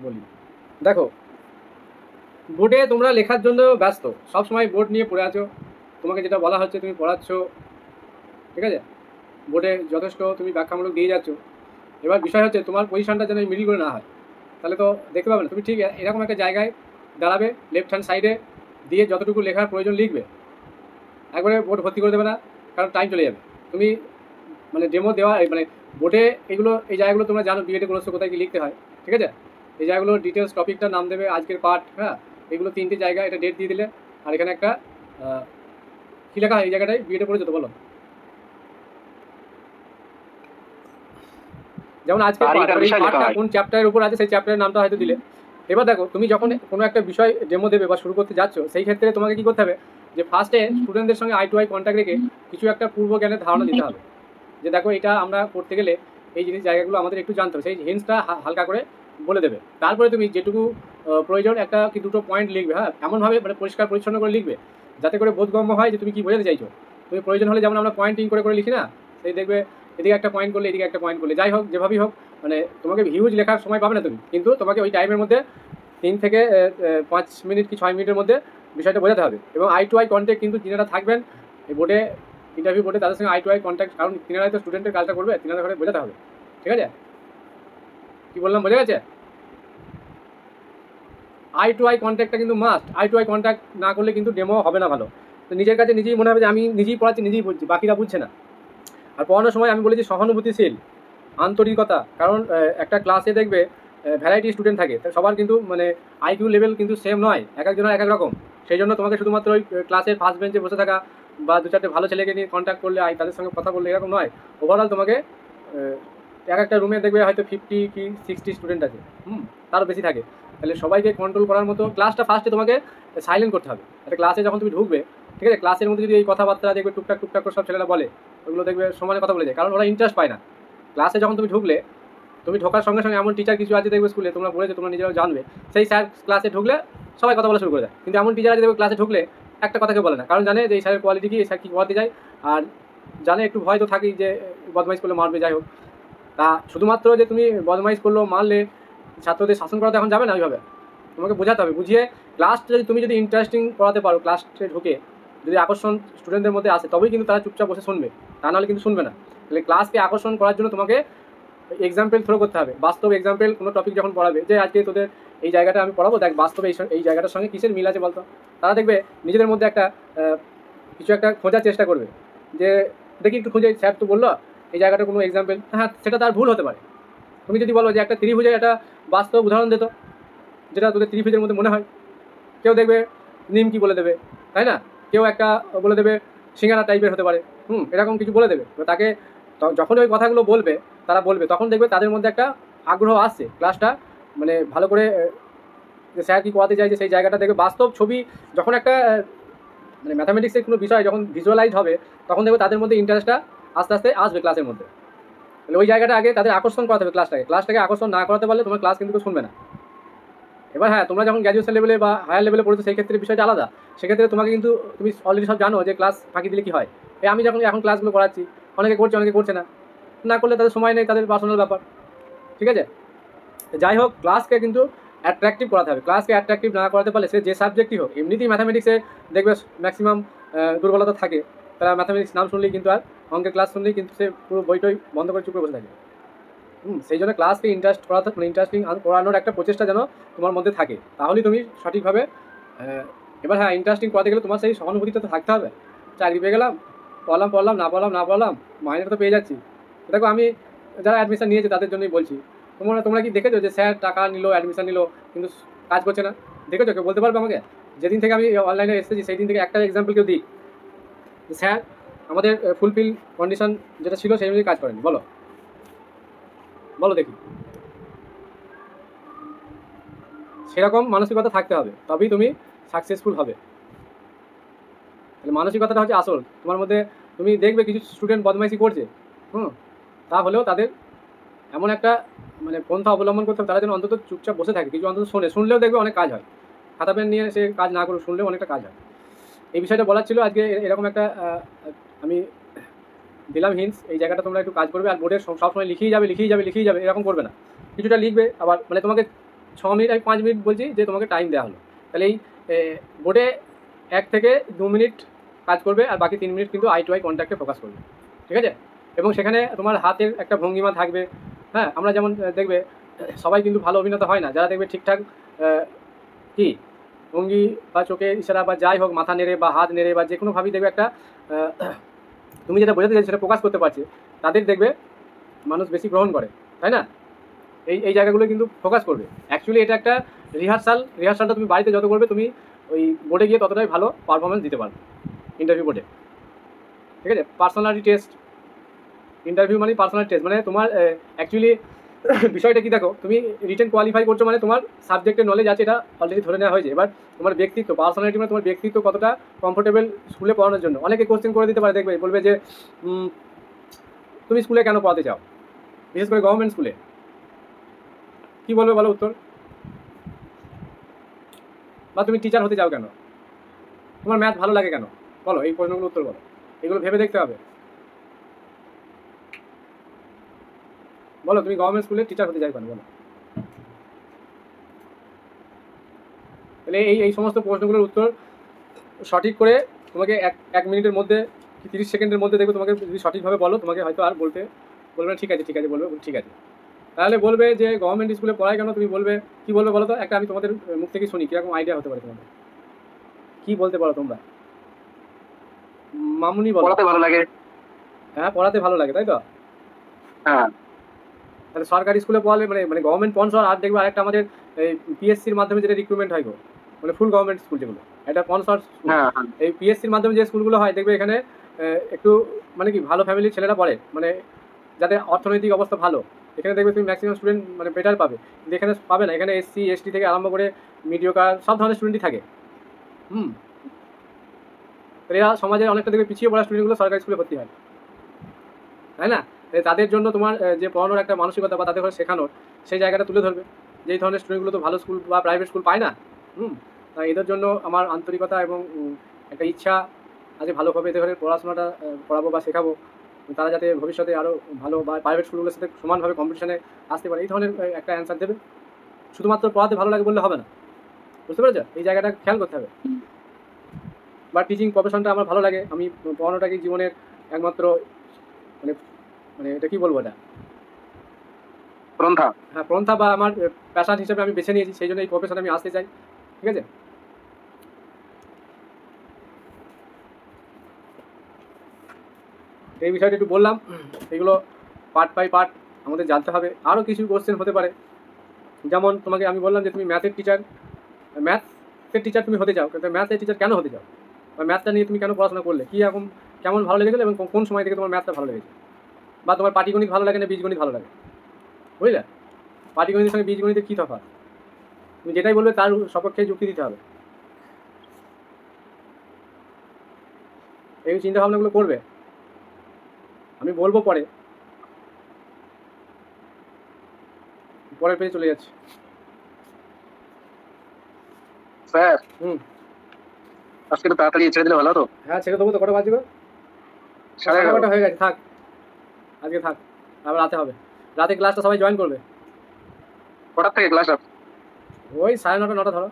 বলি। দেখো, বোর্ডে তোমরা লেখার জন্য ব্যস্ত, সবসময় বোর্ড নিয়ে পড়ে আছো, তোমাকে যেটা বলা হচ্ছে তুমি পড়াচ্ছ, ঠিক আছে, বোর্ডে যথেষ্ট তুমি ব্যাখ্যামূলক দিয়ে যাচ্ছ। এবার বিষয় হচ্ছে তোমার পজিশনটা যেন মিডিল করে না হয়, তাহলে তো দেখতে পাবে না। তুমি ঠিক এরকম একটা জায়গায় দাঁড়াবে, লেফট হ্যান্ড সাইডে দিয়ে যতটুকু লেখার প্রয়োজন লিখবে, একবারে বোর্ড ভর্তি করে দেবে না, কারণ টাইম চলে যাবে। তুমি মানে ডেমো দেওয়া মানে বোর্ডে এগুলো, এই জায়গাগুলো তোমরা জানো বিএডে কোর্সে কোথায় কি লিখতে হয়, ঠিক আছে। এই জায়গাগুলো ডিটেলস টপিকটার নাম দেবে, আজকের পার্ট, হ্যাঁ, এগুলো 3টে জায়গা, এটা ডেট দিয়ে দিলে, আর এখানে একটা কী লেখা হয় এই জায়গাটায়, বিএডে পড়েছো তো বলো, যেমন আজকে পার্টটা কোন চ্যাপ্টারের উপর আছে সেই চ্যাপ্টারের নামটা হয়তো দিলে। এবার দেখো, তুমি যখন কোনো একটা বিষয় ডেমো দেবে বা শুরু করতে যাচ্ছ, সেই ক্ষেত্রে তোমাকে কি করতে হবে, যে ফার্স্টে স্টুডেন্টদের সঙ্গে আই টু আই কন্ট্যাক্ট রেখে কিছু একটা পূর্ব জ্ঞানের ধারণা দিতে হবে, যে দেখো এটা আমরা করতে গেলে এই জিনিস জায়গাগুলো আমাদের একটু জানতে হবে, সেই হিন্টসটা হালকা করে বলে দেবে। তারপরে তুমি যেটুকু প্রয়োজন একটা কি দুটো পয়েন্ট লিখবে, হ্যাঁ, এমনভাবে মানে পরিষ্কার পরিচ্ছন্ন করে লিখবে যাতে করে বোধগম্য হয় যে তুমি কি বোঝাতে চাইছো। তুমি প্রয়োজন হলে যেমন আমরা পয়েন্টিং করে করে লিখি না, সেই দেখবে এদিকে একটা পয়েন্ট করলে এদিকে একটা পয়েন্ট করলে, যাই হোক যেভাবেই হোক, মানে তোমাকে হিউজ লেখার সময় পাবে না তুমি, কিন্তু তোমাকে ওই টাইমের মধ্যে 3 থেকে 5 মিনিট কি 6 মিনিটের মধ্যে বিষয়টা বোঝাতে হবে। এবং আই টু আই কন্ট্যাক্ট কিন্তু যিনারা থাকবেন এই বোর্ডে, ইন্টারভিউ বোর্ডে, তাদের সঙ্গে আই টু আই কন্ট্যাক্ট, কারণ তিনারাই তো স্টুডেন্টের কাজটা করবে, তিনাদের ঘরে বোঝাতে হবে, ঠিক আছে। কি বললাম বোঝা গেছে? আই টু আই কন্ট্যাক্টটা কিন্তু must, eye to eye contact না করলে কিন্তু ডেমো হবে না ভালো। তো নিজের কাছে নিজেই মনে হবে যে আমি নিজেই পড়াচ্ছি, নিজেই বুঝছি, বাকিরা বুঝছে না। আর পড়ানোর সময় আমি বলেছি সহানুভূতিশীল, আন্তরিকতা, কারণ একটা ক্লাসে দেখবে ভ্যারাইটি স্টুডেন্ট থাকে, তো সবার কিন্তু মানে আইকিউ লেভেল কিন্তু সেম নয়, এক একজনের এক এক রকম। সেই জন্য তোমাকে শুধুমাত্র ওই ক্লাসের ফার্স্ট বেঞ্চে বসে থাকা বা দু চারটে ভালো ছেলেকে নিয়ে কন্ট্যাক্ট করলে তাদের সঙ্গে কথা বললে এরকম নয়। ওভারঅল তোমাকে এক একটা রুমে দেখবে হয়তো 50 কি 60 স্টুডেন্ট আছে, তারও বেশি থাকে। তাহলে সবাইকে কন্ট্রোল করার মতো ক্লাসটা ফার্স্টে তোমাকে সাইলেন্ট করতে হবে। একটা ক্লাসে যখন তুমি ঢুকবে, ঠিক আছে, ক্লাসের মধ্যে যদি এই কথাবার্তা দেখবে টুকটাক টুকটাক করে সব ছেলেরা বলে, ওগুলো দেখবে সমানে কথা বলে যায়, কারণ ওরা ইন্টারেস্ট পায় না। ক্লাসে যখন তুমি ঢুকলে, তুমি ঢোকার সঙ্গে সঙ্গে এমন টিচার কিছু আছে দেখবে স্কুলে, তোমরা পড়েছো, তোমরা নিজেরাও জানবে, সেই স্যার ক্লাসে ঢুকলে সবাই কথা বলা শুরু করে দেয়। কিন্তু এমন টিচার আছে দেখবে ক্লাসে ঢুকলে একটা কথা কেউ বলে না, কারণ জানে যে এই স্যারের কোয়ালিটি কি, এই স্যার কী পড়াতে যায়, আর জানে একটু ভয় তো থাকেই যে বদমাইশ করলে মারবে, যাই হোক। তা শুধুমাত্র যে তুমি বদমাইশ করলো মারলে ছাত্রদের শাসন করাতে এখন যাবে না ওইভাবে, তোমাকে বোঝাতে হবে, বুঝিয়ে ক্লাসটা যদি তুমি যদি ইন্টারেস্টিং পড়াতে পারো, ক্লাসে ঢুকে যদি আকর্ষণ স্টুডেন্টদের মধ্যে আসে, তবেই কিন্তু তারা চুপচাপ বসে শুনবে, তা নাহলে কিন্তু শুনবে না। তাহলে ক্লাসকে আকর্ষণ করার জন্য তোমাকে এক্সাম্পল থ্রো করতে হবে, বাস্তব এক্সাম্পল। কোনো টপিক যখন পড়াবে, যে আজকে তোদের এই জায়গাটা আমি পড়াবো, দেখ বাস্তবে এই জায়গাটার সঙ্গে কিসের মিল আছে বলতো, তারা দেখবে নিজেদের মধ্যে একটা কিছু একটা খোঁজার চেষ্টা করবে, যে দেখি একটু খুঁজে, স্যার তো বললো এই জায়গাটার কোনো এক্সাম্পল, হ্যাঁ সেটা তার ভুল হতে পারে। তুমি যদি বলো যে একটা ত্রিভুজের একটা বাস্তব উদাহরণ দিত, যেটা তোদের ত্রিভুজের মধ্যে মনে হয়, কেউ দেখবে নিমকি বলে দেবে, তাই না, কেউ একটা বলে দেবে সিঙ্গারা টাইপের হতে পারে, এরকম কিছু বলে দেবে। তো তাকে যখন ওই কথাগুলো বলবে, তারা বলবে, তখন দেখবে তাদের মধ্যে একটা আগ্রহ আসছে ক্লাসটা মানে ভালো করে, যে স্যার কী করাতে চাইছে সেই জায়গাটা দেখবে বাস্তব ছবি। যখন একটা মানে ম্যাথামেটিক্সের কোনো বিষয় যখন ভিজুয়ালাইজ হবে, তখন দেখবে তাদের মধ্যে ইন্টারেস্টটা আস্তে আস্তে আসবে ক্লাসের মধ্যে। তাহলে ওই জায়গাটা আগে তাদের আকর্ষণ করাতে হবে, ক্লাসটাকে আকর্ষণ না করাতে পারলে তোমার ক্লাস কিন্তু কেউ শুনবে না। এবার হ্যাঁ, তোমরা যখন গ্র্যাজুয়েশন লেভেলে বা হায়ার লেভেলে পড়েছো, সেই ক্ষেত্রে বিষয়টা আলাদা। সেক্ষেত্রে তোমাকে কিন্তু তুমি অলরেডি সব জানো যে ক্লাস ফাঁকি দিলে কী হয়। আমি যখন এখন ক্লাসগুলো করাচ্ছি, অনেকে করছে অনেকে করছে না, না করলে তাদের সময় নেই, তাদের পার্সোনাল ব্যাপার, ঠিক আছে। যাই হোক, ক্লাসকে কিন্তু অ্যাট্রাকটিভ করাতে হবে। ক্লাসকে অ্যাট্রাকটিভ না করাতে পারলে সে যে সাবজেক্টই হোক, এমনিতেই ম্যাথামেটিক্সে দেখবে ম্যাক্সিমাম দুর্বলতা থাকে। তারা ম্যাথামেটিক্স নাম শুনলেই কিন্তু, আর অঙ্কের ক্লাস শুনলেই কিন্তু সে পুরো বইটই বন্ধ করে চুপ করে বসে থাকে। সেই জন্য ক্লাসকে ইন্টারেস্টিং করানোর একটা প্রচেষ্টা যেন তোমার মধ্যে থাকে, তাহলেই তুমি সঠিকভাবে। এবার হ্যাঁ, ইন্টারেস্টিং করাতে গেলে তোমার সেই সহানুভূতিটা তো থাকতে হবে। চাকরি পেয়ে গেলাম, পড়লাম না পড়লাম, মাইনেটা তো পেয়ে যাচ্ছি। দেখো, আমি যারা অ্যাডমিশন নিয়েছে তাদের জন্যই বলছি, তোমরা কি দেখেছো যে স্যার টাকা নিল, অ্যাডমিশন নিল, কিন্তু কাজ করছে না? দেখেছো? কেউ বলতে পারবে আমাকে? যেদিন থেকে আমি অনলাইনে এসেছি সেই দিন থেকে একটা এক্সাম্পল কেউ দিক, স্যার আমাদের ফুলফিল কন্ডিশন যেটা ছিল সেই অনুযায়ী কাজ করেনি? বলো বলো দেখি। সেরকম মানসিকতা থাকতে হবে, তবেই তুমি সাকসেসফুল হবে। তাহলে মানসিকতাটা হচ্ছে আসল তোমার মধ্যে। তুমি দেখবে কিছু স্টুডেন্ট বদমাইশি করছে, তা হলেও তাদের এমন একটা মানে পন্থা অবলম্বন করতে হবে, তারা যেন অন্তত চুপচাপ বসে থাকে, কিছু অন্তত শুনলেও দেখবে অনেক কাজ হয়। খাতা পেন নিয়ে সে কাজ না করে শুনলেও অনেকটা কাজ হয়। এই বিষয়টা বলার ছিল আজকে। এরকম একটা আমি দিলাম হিন্টস, এই জায়গাটা তোমরা একটু কাজ করবে। আর বোর্ডে সবসময় লিখিয়ে যাবে এরকম করবে না, কিছুটা লিখবে, আবার মানে তোমাকে মিনিট আমি 5 মিনিট বলছি যে তোমাকে টাইম দেওয়া হলো, তাহলে এই বোর্ডে 1 থেকে 2 মিনিট কাজ করবে আর বাকি 3 মিনিট কিন্তু আই টু আই কন্ট্যাক্টে ফোকাস করবে, ঠিক আছে? এবং সেখানে তোমার হাতের একটা ভঙ্গিমা থাকবে। হ্যাঁ, আমরা যেমন দেখবে সবাই কিন্তু ভালো অভিনেতা হয় না, যারা দেখবে ঠিকঠাক কি ভঙ্গি বা চোখে ইশারা বা যাই হোক মাথা নেড়ে বা হাত নেড়ে বা যে কোনোভাবেই দেখবে একটা তুমি যেটা বোঝাতে চাইছো সেটা প্রকাশ করতে পারছে, তাদের দেখবে মানুষ বেশি গ্রহণ করে, তাই না? এই জায়গাগুলো কিন্তু ফোকাস করবে। অ্যাকচুয়ালি এটা একটা রিহার্সালটা তুমি বাড়িতে যত করবে তুমি ওই বোর্ডে গিয়ে ততটাই ভালো পারফরমেন্স দিতে পারবে ইন্টারভিউ বোর্ডে, ঠিক আছে? পার্সোনালিটি টেস্ট, ইন্টারভিউ মানে পার্সোনালিটি টেস্ট, মানে তোমার অ্যাকচুয়ালি বিষয়টা কি দেখো, তুমি রিটেন কোয়ালিফাই করছো মানে তোমার সাবজেক্টের নলেজ আছে, এটা অলরেডি ধরে নেওয়া হয়েছে। এবার তোমার ব্যক্তিত্ব, পার্সোনালিটি মানে তোমার ব্যক্তিত্ব কতটা কমফোর্টেবল স্কুলে পড়ানোর জন্য। অনেকে কোশ্চেন করে দিতে পারে, দেখবে বলবে যে তুমি স্কুলে কেন পড়াতে চাও, বিশেষ করে গভর্নমেন্ট স্কুলে। কি বলবে বলো উত্তর? বা তুমি টিচার হতে চাও কেন, তোমার ম্যাথ ভালো লাগে কেন, বলো, এই প্রশ্নগুলো উত্তর বলো। এগুলো ভেবে দেখতে হবে। বলো তুমি গভর্নমেন্ট স্কুলে টিচার হতে চাও কেন, বলো। তাহলে এই সমস্ত প্রশ্নগুলোর উত্তর সঠিক করে তোমাকে এক মিনিটের মধ্যে কি 30 সেকেন্ডের মধ্যে দেখবে, তোমাকে যদি সঠিকভাবে বলো তোমাকে হয়তো আর বলবে না ঠিক আছে বলবে ঠিক আছে। তাহলে বলবে যে গভর্নমেন্ট স্কুলে পড়ায় কেন, তুমি বলবে কি বলবে বলো তো? একটা আমি তোমাদের মুখ থেকে শুনি কীরকম আইডিয়া হতে পারে তোমাদের। কি বলতে পারো তোমরা? মামুনি বলো। পড়াতে ভালো লাগে। হ্যাঁ, পড়াতে ভালো লাগে, তাই তো? হ্যাঁ, তাহলে সরকারি স্কুলে পড়ালে মানে গভর্নমেন্ট স্পন্সর, আর দেখবে আরেকটা আমাদের এই পিএসসির মাধ্যমে যেটা রিক্রুটমেন্ট হয় গো, মানে ফুল গভর্নমেন্ট স্কুল যেগুলো, এটা স্পন্সর স্কুল। হ্যাঁ, এই পিএসসির মাধ্যমে যে স্কুলগুলো হয় দেখবে এখানে একটু মানে কি ভালো ফ্যামিলির ছেলেরা পড়ে, মানে যাদের অর্থনৈতিক অবস্থা ভালো, এখানে দেখবে তুমি ম্যাক্সিমাম স্টুডেন্ট মানে বেটার পাবে। কিন্তু এখানে পাবে না, এখানে এসসি এসটি থেকে আরম্ভ করে মিডিওকার সব ধরনের স্টুডেন্টই থাকে। এরা সমাজের অনেকটা দেখবে পিছিয়ে পড়া স্টুডেন্টগুলো সরকারি স্কুলে ভর্তি হয়, তাই না? তাদের জন্য তোমার যে পড়ানোর একটা মানসিকতা বা তাদের ঘরে শেখানোর সেই জায়গাটা তুলে ধরবে, যে এই ধরনের স্টুডেন্টগুলো তো ভালো স্কুল বা প্রাইভেট স্কুল পায় না। তাই এদের জন্য আমার আন্তরিকতা এবং একটা ইচ্ছা আছে ভালোভাবে এদের ঘরে পড়াশোনাটা পড়াবো বা শেখাবো, তারা যাতে ভবিষ্যতে আরও ভালো বা প্রাইভেট স্কুলগুলোর সাথে সমানভাবে কম্পিটিশনে আসতে পারে, এই ধরনের একটা অ্যান্সার দেবে। শুধুমাত্র পড়াতে ভালো লাগে বললে হবে না, বুঝতে পেরেছো? এই জায়গাটা খেয়াল করতে হবে। বা টিচিং প্রফেশনটা আমার ভালো লাগে, আমি পড়ানোটাকে জীবনের একমাত্র মানে মানে এটা কি বলবো, এটা প্রন্থা। হ্যাঁ পন্থা বা আমার প্যাশন হিসেবে আমি বেছে নিয়েছি, সেই জন্য এই প্রফেশনে আমি আসতে চাই, ঠিক আছে? এই বিষয়টা একটু বললাম, এগুলো পার্ট বাই পার্ট আমাদের জানতে হবে। আরও কিছু কোশ্চেন হতে পারে, যেমন তোমাকে আমি বললাম যে তুমি ম্যাথের টিচার তুমি হতে চাও, কিন্তু ম্যাথের টিচার কেন হতে চাও, বা ম্যাথটা নিয়ে তুমি কেন পড়াশোনা করলে, কী এখন কেমন ভালো লেগেছিল এবং কোন সময় থেকে তোমার ম্যাথটা ভালো লেগেছে, বা তোমার পাটিগণিত ভালো লাগে না বীজগণিত ভালো লাগে, বুঝলে? পাটিগণিতের সঙ্গে বীজগণিতের কী তফাৎ, তুমি যেটাই বলবে তার সপক্ষে যুক্তি দিতে হবে। এই চিন্তাভাবনাগুলো করবে, আমি বলবো পরে। পরের পেজে চলে যাচ্ছে। স্যার, হুম, আজকে একটু তাড়াতাড়ি ছেড়ে দিলে ভালো হতো। হ্যাঁ ছেড়ে দেবো তো। কটা বাজবে? 11:30 হয়ে গেছে, থাক আজকে থাক, আবার রাতে হবে। রাতে ক্লাসটা সবাই জয়েন করবে। কটার থেকে ক্লাস? ওই 9:30 9টা ধরো।